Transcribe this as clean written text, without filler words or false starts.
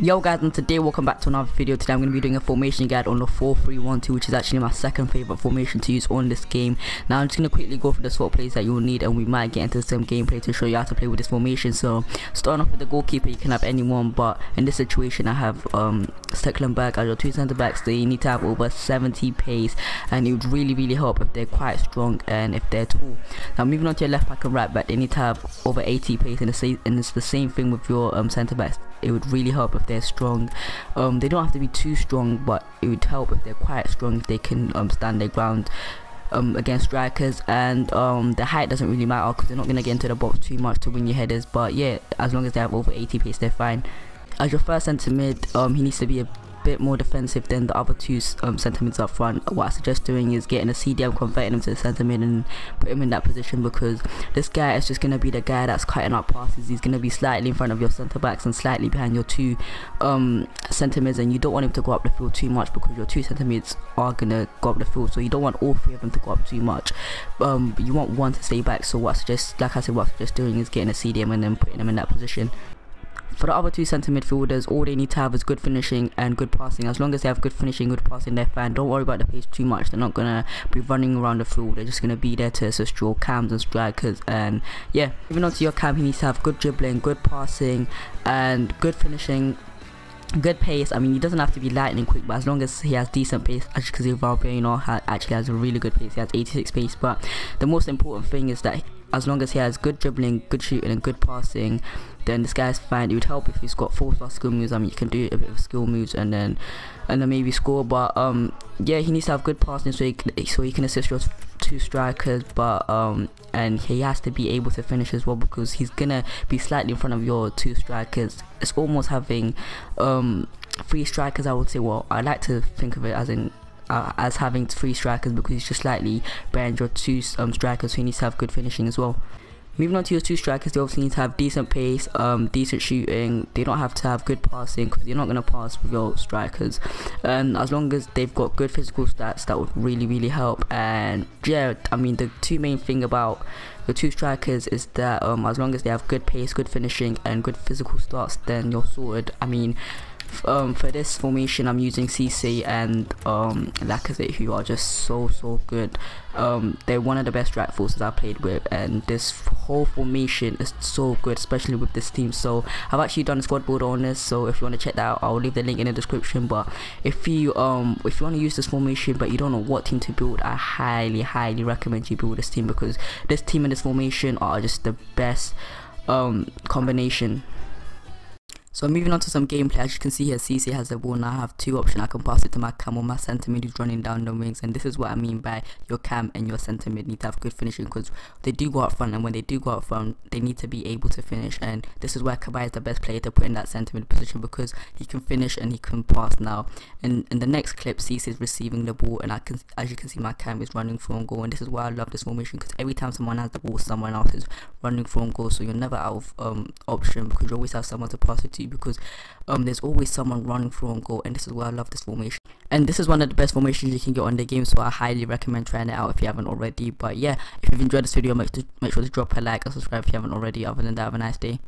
Yo guys, and today welcome back to another video. Today I'm going to be doing a formation guide on the 4-3-1-2, which is actually my second favorite formation to use on this game. Now I'm just going to quickly go through the sort of plays that you will need, and we might get into some gameplay to show you how to play with this formation. So starting off with the goalkeeper, you can have anyone, but in this situation I have Stecklenberg as your two centre backs. They need to have over 70 pace, and it would really help if they're quite strong and if they're tall. Now moving on to your left back and right back, they need to have over 80 pace, and it's the same thing with your centre backs. It would really help if they're strong. They don't have to be too strong, but it would help if they're quite strong, if they can stand their ground against strikers. And the height doesn't really matter because they're not going to get into the box too much to win your headers, but yeah, as long as they have over 80 pace, they're fine. As your first centre mid, he needs to be a bit more defensive than the other two centre mids up front. What I suggest doing is getting a CDM, converting him to the centre mid and put him in that position, because this guy is just going to be the guy that's cutting up passes. He's going to be slightly in front of your centre backs and slightly behind your two centre mids, and you don't want him to go up the field too much because your two centre mids are going to go up the field, so you don't want all three of them to go up too much. You want one to stay back. So what I suggest, like I said, what I suggest doing is getting a CDM and then putting him in that position. For the other two centre midfielders, all they need to have is good finishing and good passing. As long as they have good finishing, good passing, they're fine. Don't worry about the pace too much. They're not going to be running around the field. They're just going to be there to assist your cams and strikers. And yeah, moving on to your cam, he needs to have good dribbling, good passing, and good finishing, good pace. I mean, he doesn't have to be lightning quick, but as long as he has decent pace. As you can see, Valbuena actually has a really good pace. He has 86 pace, but the most important thing is that as long as he has good dribbling, good shooting, and good passing, then this guy's fine. It would help if he's got 4-star skill moves. I mean, you can do a bit of skill moves and then maybe score. But yeah, he needs to have good passing so he can assist your two strikers. But and he has to be able to finish as well, because he's gonna be slightly in front of your two strikers. It's almost having three strikers, I would say. Well, I like to think of it as having three strikers, because he's just slightly behind your two strikers, so he needs to have good finishing as well. Moving on to your two strikers, they obviously need to have decent pace, decent shooting. They don't have to have good passing, because you're not going to pass with your strikers. And as long as they've got good physical stats, that would really help. And yeah, I mean, the two main thing about the two strikers is that as long as they have good pace, good finishing, and good physical stats, then you're sorted. I mean, for this formation I'm using CC and Lacazette, who are just so good. They're one of the best strike forces I've played with, and this whole formation is so good, especially with this team. So I've actually done a squad builder on this, so if you want to check that out, I'll leave the link in the description. But if you want to use this formation but you don't know what team to build, I highly recommend you build this team, because this team and this formation are just the best combination. So moving on to some gameplay, as you can see here, CC has the ball. Now I have two options. I can pass it to my cam or my centre mid who's running down the wings, and this is what I mean by your cam and your centre mid need to have good finishing, because they do go up front, and when they do go up front, they need to be able to finish. And this is where Kabay is the best player to put in that centre mid position, because he can finish and he can pass. Now in the next clip, CC is receiving the ball, and as you can see, my cam is running for on goal. And this is why I love this formation, because every time someone has the ball, someone else is running for on goal, so you're never out of option, because you always have someone to pass it to, because there's always someone running through on goal. And this is why I love this formation, and this is one of the best formations you can get on the game, so I highly recommend trying it out if you haven't already. But yeah, if you've enjoyed this video, make sure to drop a like and subscribe if you haven't already. Other than that, have a nice day.